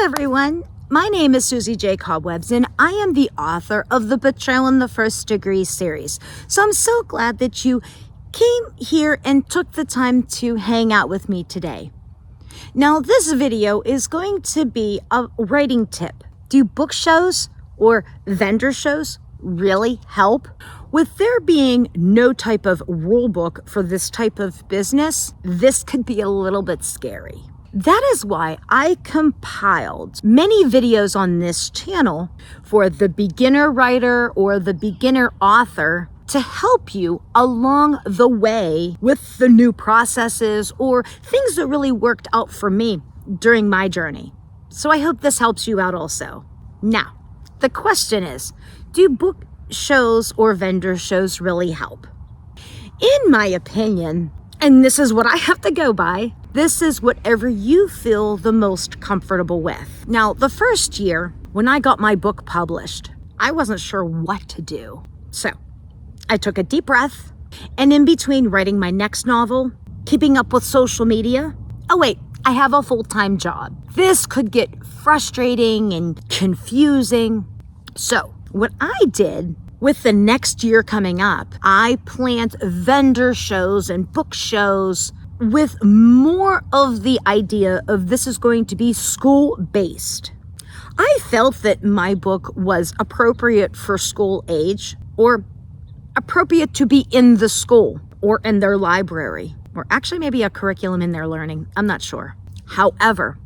everyone. My name is Susie J. Cobwebs, and I am the author of the Betrayal in the First Degree series. So I'm so glad that you came here and took the time to hang out with me today. Now, this video is going to be a writing tip. Do book shows or vendor shows really help? With there being no type of rule book for this type of business, this could be a little bit scary. That is why I compiled many videos on this channel for the beginner writer or the beginner author to help you along the way with the new processes or things that really worked out for me during my journey. So I hope this helps you out also. Now, the question is, do book shows or vendor shows really help? In my opinion, and this is what I have to go by, this is whatever you feel the most comfortable with. Now, the first year when I got my book published, I wasn't sure what to do. So I took a deep breath, and in between writing my next novel, keeping up with social media, oh wait, I have a full-time job. This could get frustrating and confusing. So what I did with the next year coming up, I planned vendor shows and book shows with more of the idea of this is going to be school-based. I felt that my book was appropriate for school age or appropriate to be in the school or in their library, or actually maybe a curriculum in their learning. I'm not sure. However,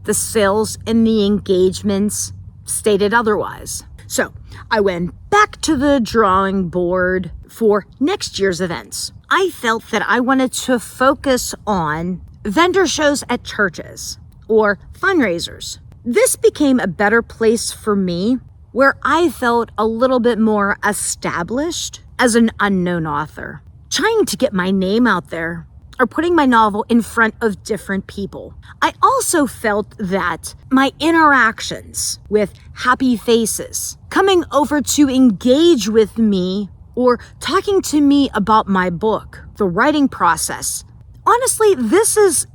the sales and the engagements stated otherwise. So I went back to the drawing board for next year's events. I felt that I wanted to focus on vendor shows at churches or fundraisers. This became a better place for me where I felt a little bit more established as an unknown author, trying to get my name out there or putting my novel in front of different people. I also felt that my interactions with happy faces, coming over to engage with me or talking to me about my book, the writing process, honestly, this is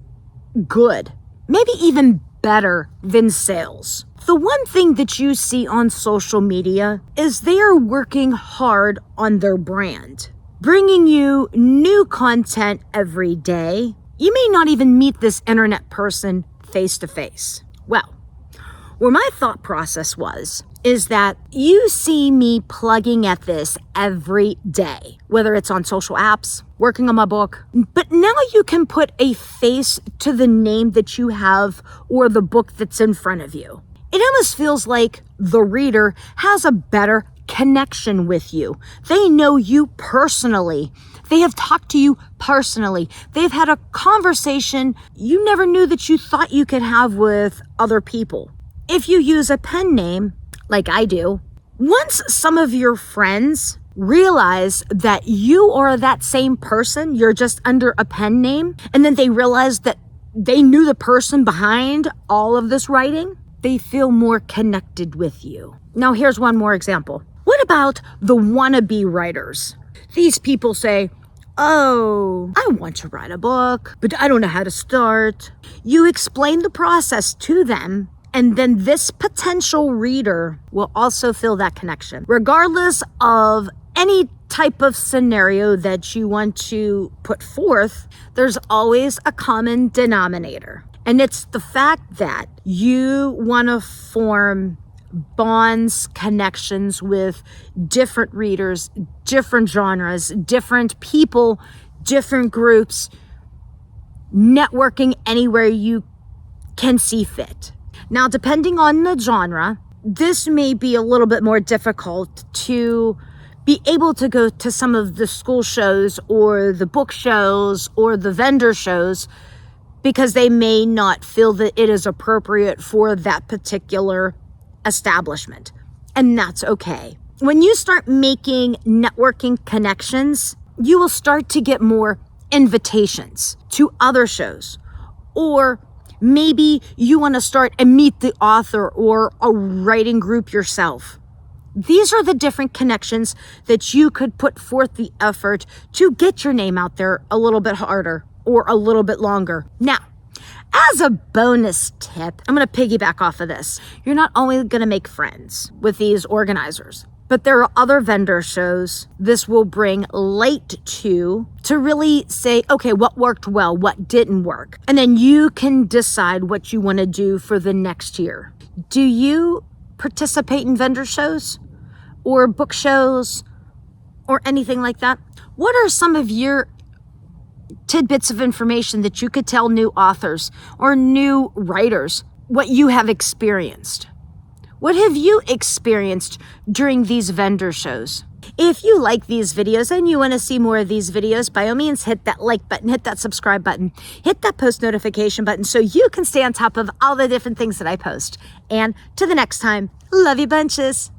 good, maybe even better than sales. The one thing that you see on social media is they are working hard on their brand, bringing you new content every day. You may not even meet this internet person face to face. Well, where my thought process was, is that you see me plugging at this every day, whether it's on social apps, working on my book, but now you can put a face to the name that you have or the book that's in front of you. It almost feels like the reader has a better connection with you. They know you personally. They have talked to you personally. They've had a conversation you never knew that you thought you could have with other people. If you use a pen name, like I do, once some of your friends realize that you are that same person, you're just under a pen name, and then they realize that they knew the person behind all of this writing, they feel more connected with you. Now, here's one more example. What about the wannabe writers? These people say, oh, I want to write a book, but I don't know how to start. You explain the process to them, and then this potential reader will also feel that connection. Regardless of any type of scenario that you want to put forth, there's always a common denominator. And it's the fact that you want to form bonds, connections with different readers, different genres, different people, different groups, networking anywhere you can see fit. Now, depending on the genre, this may be a little bit more difficult to be able to go to some of the school shows or the book shows or the vendor shows because they may not feel that it is appropriate for that particular establishment. And that's okay. When you start making networking connections, you will start to get more invitations to other shows, or maybe you want to start and meet the author or a writing group yourself. These are the different connections that you could put forth the effort to get your name out there a little bit harder or a little bit longer. Now, As a bonus tip, I'm going to piggyback off of this. You're not only going to make friends with these organizers, but there are other vendor shows this will bring light to really say, okay, what worked well, what didn't work. And then you can decide what you want to do for the next year. Do you participate in vendor shows or book shows or anything like that? What are some of your tidbits of information that you could tell new authors or new writers what you have experienced? What have you experienced during these vendor shows? If you like these videos and you want to see more of these videos, by all means, hit that like button, hit that subscribe button, hit that post notification button so you can stay on top of all the different things that I post. And to the next time, love you bunches.